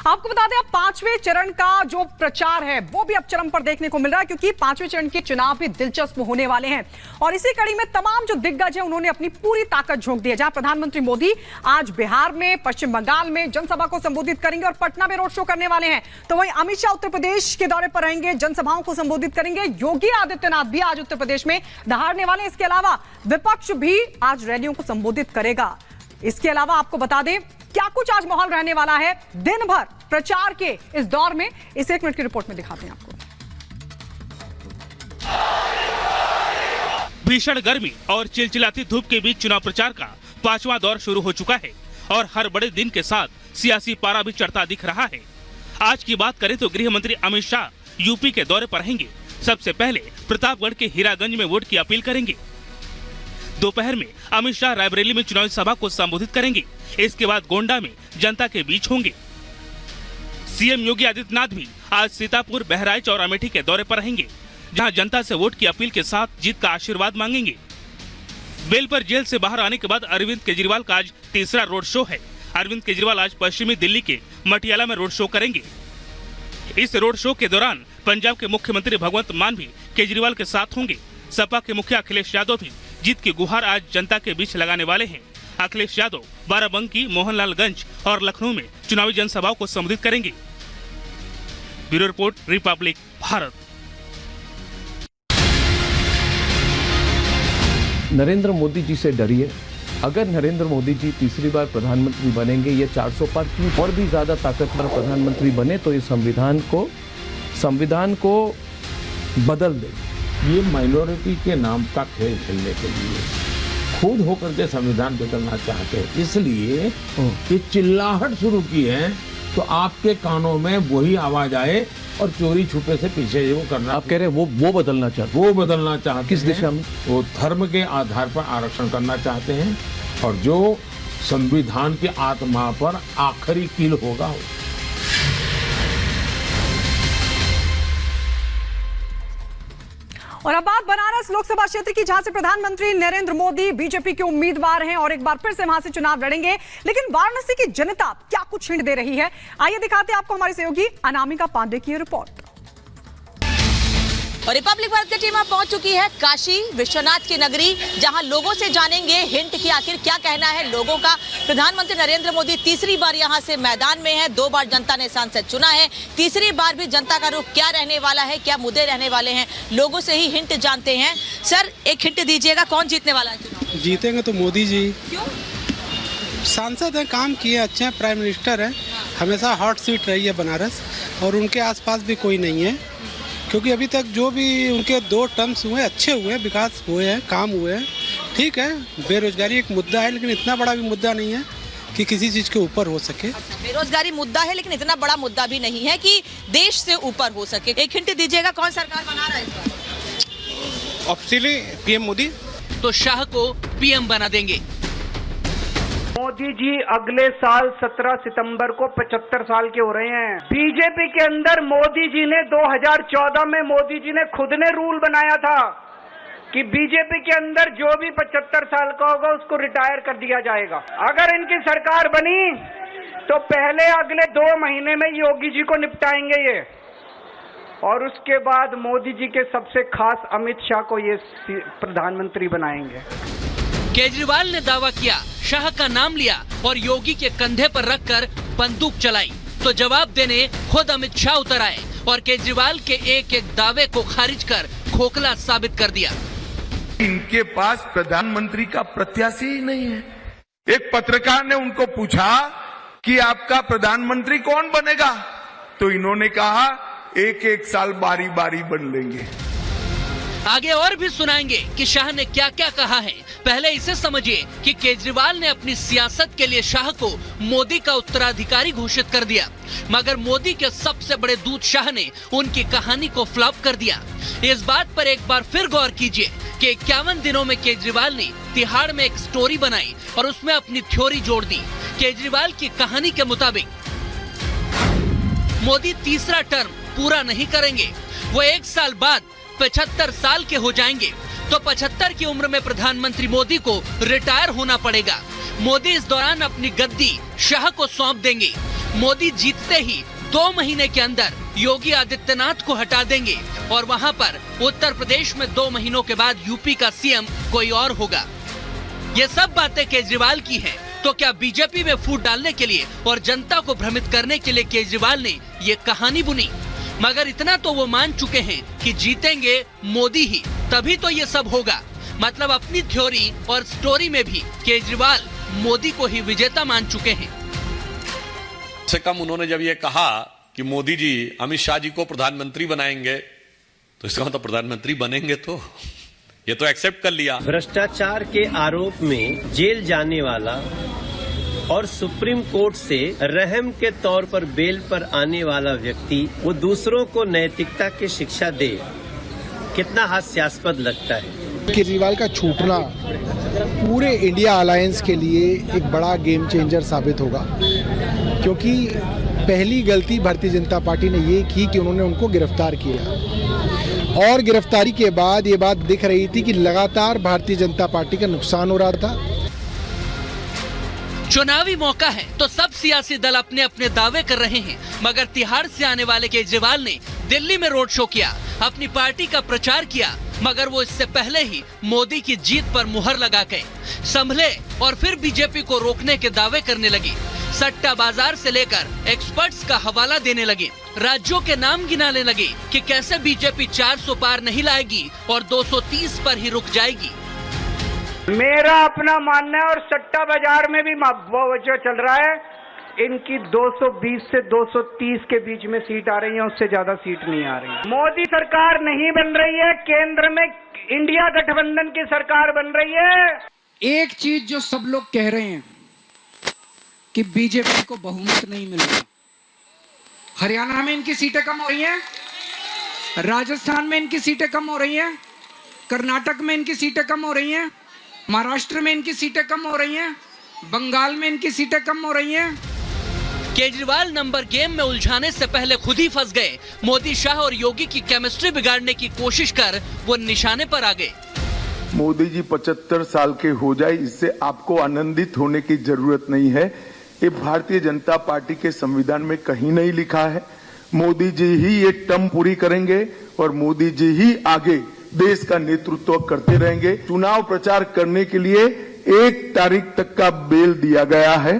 आपको बता दें, अब पांचवें चरण का जो प्रचार है वो भी अब चरम पर देखने को मिल रहा है, क्योंकि पांचवें चरण के चुनाव भी दिलचस्प होने वाले हैं। और इसी कड़ी में तमाम जो दिग्गज है उन्होंने अपनी पूरी ताकत झोंक दी है। जहां प्रधानमंत्री मोदी आज बिहार में, पश्चिम बंगाल में जनसभा को संबोधित करेंगे और पटना में रोड शो करने वाले हैं, तो वहीं अमित शाह उत्तर प्रदेश के दौरे पर रहेंगे, जनसभाओं को संबोधित करेंगे। योगी आदित्यनाथ भी आज उत्तर प्रदेश में दहाड़ने वाले हैं। इसके अलावा विपक्ष भी आज रैलियों को संबोधित करेगा। इसके अलावा आपको बता दें क्या कुछ आज माहौल रहने वाला है दिन भर प्रचार के इस दौर में, इस 1 मिनट की रिपोर्ट में दिखाते हैं आपको। भीषण गर्मी और चिलचिलाती धूप के बीच चुनाव प्रचार का 5वां दौर शुरू हो चुका है और हर बड़े दिन के साथ सियासी पारा भी चढ़ता दिख रहा है। आज की बात करें तो गृह मंत्री अमित शाह यूपी के दौरे पर रहेंगे। सबसे पहले प्रतापगढ़ के हीरागंज में वोट की अपील करेंगे। दोपहर में अमित शाह रायबरेली में चुनावी सभा को संबोधित करेंगे। इसके बाद गोंडा में जनता के बीच होंगे। सीएम योगी आदित्यनाथ भी आज सीतापुर, बहराइच और अमेठी के दौरे पर रहेंगे, जहां जनता से वोट की अपील के साथ जीत का आशीर्वाद मांगेंगे। बेल पर जेल से बाहर आने के बाद अरविंद केजरीवाल का आज तीसरा रोड शो है। अरविंद केजरीवाल आज पश्चिमी दिल्ली के मटियाला में रोड शो करेंगे। इस रोड शो के दौरान पंजाब के मुख्यमंत्री भगवंत मान भी केजरीवाल के साथ होंगे। सपा के मुखिया अखिलेश यादव भी जीत की गुहार आज जनता के बीच लगाने वाले हैं। अखिलेश यादव बाराबंकी, मोहनलालगंज और लखनऊ में चुनावी जनसभाओं को संबोधित करेंगे। Bureau report, Republic Bharat. Narendra Modi ji से डरिए। अगर नरेंद्र मोदी जी तीसरी बार प्रधानमंत्री बनेंगे, ये 400 पार की और भी ज्यादा ताकतवर प्रधानमंत्री बने तो ये संविधान को बदल दे। ये माइनॉरिटी के नाम का खेल खेलने के लिए खुद होकर के संविधान बदलना चाहते हैं, इसलिए ये चिल्लाहट शुरू की है। तो आपके कानों में वही आवाज आए और चोरी छुपे से पीछे वो करना। आप कह रहे हैं वो बदलना चाहते, वो बदलना चाहते किस दिशा में? वो धर्म के आधार पर आरक्षण करना चाहते हैं और जो संविधान की आत्मा पर आखिरी कील होगा। और अब बात बनारस लोकसभा क्षेत्र की, जहां से प्रधानमंत्री नरेंद्र मोदी बीजेपी के उम्मीदवार हैं और एक बार फिर से वहां से चुनाव लड़ेंगे। लेकिन वाराणसी की जनता क्या कुछ हिंट दे रही है, आइए दिखाते हैं आपको हमारे सहयोगी अनामिका पांडे की रिपोर्ट। और रिपब्लिक भारत की टीम अब पहुंच चुकी है काशी विश्वनाथ की नगरी, जहां लोगों से जानेंगे हिंट की आखिर क्या कहना है लोगों का। प्रधानमंत्री नरेंद्र मोदी तीसरी बार यहां से मैदान में है। 2 बार जनता ने सांसद चुना है, तीसरी बार भी जनता का रुख क्या रहने वाला है, क्या मुद्दे रहने वाले हैं, लोगों से ही हिंट जानते हैं। सर, एक हिंट दीजिएगा, कौन जीतने वाला है चुनाव? जीतेंगे तो मोदी जी। क्यों? सांसद हैं, काम किए अच्छे हैं, प्राइम मिनिस्टर हैं, हमेशा हॉट सीट रही है बनारस और उनके आसपास भी कोई नहीं है, क्योंकि अभी तक जो भी उनके 2 टर्म्स हुए अच्छे हुए, विकास हुए हैं, काम हुए हैं। ठीक है, बेरोजगारी एक मुद्दा है, लेकिन इतना बड़ा भी मुद्दा नहीं है कि किसी चीज के ऊपर हो सके। बेरोजगारी मुद्दा है, लेकिन इतना बड़ा मुद्दा भी नहीं है कि देश से ऊपर हो सके। एक हिंट दीजिएगा, कौन सरकार बना रहा है इस बार? Officially PM Modi. तो शाह को पीएम बना देंगे। मोदी जी अगले साल 17 सितंबर को 75 साल के हो रहे हैं। बीजेपी के अंदर मोदी जी ने 2014 में मोदी जी ने खुद ने रूल बनाया था कि बीजेपी के अंदर जो भी 75 साल का होगा उसको रिटायर कर दिया जाएगा। अगर इनकी सरकार बनी तो पहले अगले 2 महीने में योगी जी को निपटाएंगे ये, और उसके बाद मोदी जी के सबसे खास अमित शाह को ये प्रधानमंत्री बनाएंगे। केजरीवाल ने दावा किया, शाह का नाम लिया और योगी के कंधे पर रखकर बंदूक चलाई, तो जवाब देने खुद अमित शाह उतर आए और केजरीवाल के एक एक दावे को खारिज कर खोखला साबित कर दिया। इनके पास प्रधानमंत्री का प्रत्याशी ही नहीं है। एक पत्रकार ने उनको पूछा कि आपका प्रधानमंत्री कौन बनेगा, तो इन्होंने कहा 1-1 साल बारी बारी बन लेंगे। आगे और भी सुनाएंगे कि शाह ने क्या क्या कहा है। पहले इसे समझिए कि केजरीवाल ने अपनी सियासत के लिए शाह को मोदी का उत्तराधिकारी घोषित कर दिया, मगर मोदी के सबसे बड़े दूत शाह ने उनकी कहानी को फ्लॉप कर दिया। इस बात पर एक बार फिर गौर कीजिए कि 51 दिनों में केजरीवाल ने तिहाड़ में एक स्टोरी बनाई और उसमें अपनी थ्योरी जोड़ दी। केजरीवाल की कहानी के मुताबिक मोदी तीसरा टर्म पूरा नहीं करेंगे, वो 1 साल बाद 75 साल के हो जाएंगे, तो 75 की उम्र में प्रधानमंत्री मोदी को रिटायर होना पड़ेगा। मोदी इस दौरान अपनी गद्दी शाह को सौंप देंगे। मोदी जीतते ही 2 महीने के अंदर योगी आदित्यनाथ को हटा देंगे और वहां पर उत्तर प्रदेश में 2 महीनों के बाद यूपी का सीएम कोई और होगा। ये सब बातें केजरीवाल की हैं, तो क्या बीजेपी में फूट डालने के लिए और जनता को भ्रमित करने के लिए केजरीवाल ने ये कहानी बुनी? मगर इतना तो वो मान चुके हैं कि जीतेंगे मोदी ही, तभी तो ये सब होगा। मतलब अपनी थ्योरी और स्टोरी में भी केजरीवाल मोदी को ही विजेता मान चुके हैं। से कम उन्होंने जब ये कहा कि मोदी जी अमित शाह जी को प्रधानमंत्री बनाएंगे, तो इसका मतलब प्रधानमंत्री बनेंगे, तो ये तो एक्सेप्ट कर लिया। भ्रष्टाचार के आरोप में जेल जाने वाला और सुप्रीम कोर्ट से रहम के तौर पर बेल पर आने वाला व्यक्ति वो दूसरों को नैतिकता की शिक्षा दे, कितना हास्यास्पद लगता है। केजरीवाल का छूटना पूरे इंडिया अलायंस के लिए एक बड़ा गेम चेंजर साबित होगा, क्योंकि पहली गलती भारतीय जनता पार्टी ने ये की कि उन्होंने उनको गिरफ्तार किया और गिरफ्तारी के बाद ये बात दिख रही थी कि लगातार भारतीय जनता पार्टी का नुकसान हो रहा था। चुनावी मौका है तो सब सियासी दल अपने अपने दावे कर रहे हैं, मगर तिहाड़ से आने वाले केजरीवाल ने दिल्ली में रोड शो किया, अपनी पार्टी का प्रचार किया, मगर वो इससे पहले ही मोदी की जीत पर मुहर लगा गए, संभले और फिर बीजेपी को रोकने के दावे करने लगे। सट्टा बाजार से लेकर एक्सपर्ट्स का हवाला देने लगे, राज्यों के नाम गिनाने लगे कि कैसे बीजेपी 400 पार नहीं लाएगी और 230 पर ही रुक जाएगी। मेरा अपना मानना है, और सट्टा बाजार में भी वो जो चल रहा है, इनकी 220 से 230 के बीच में सीट आ रही है, उससे ज्यादा सीट नहीं आ रही है। मोदी सरकार नहीं बन रही है, केंद्र में इंडिया गठबंधन की सरकार बन रही है। एक चीज जो सब लोग कह रहे हैं कि बीजेपी को बहुमत नहीं मिल रहा। हरियाणा में इनकी सीटें कम हो रही हैं, राजस्थान में इनकी सीटें कम हो रही हैं, कर्नाटक में इनकी सीटें कम हो रही हैं, महाराष्ट्र में इनकी सीटें कम हो रही हैं, बंगाल में इनकी सीटें कम हो रही हैं। केजरीवाल नंबर गेम में उलझाने से पहले खुद ही फंस गए। मोदी, शाह और योगी की केमिस्ट्री बिगाड़ने की कोशिश कर वो निशाने पर आ गए। मोदी जी 75 साल के हो जाए, इससे आपको आनंदित होने की जरूरत नहीं है। ये भारतीय जनता पार्टी के संविधान में कहीं नहीं लिखा है। मोदी जी ही ये टर्म पूरी करेंगे और मोदी जी ही आगे देश का नेतृत्व करते रहेंगे। चुनाव प्रचार करने के लिए 1 तारीख तक का बेल दिया गया है।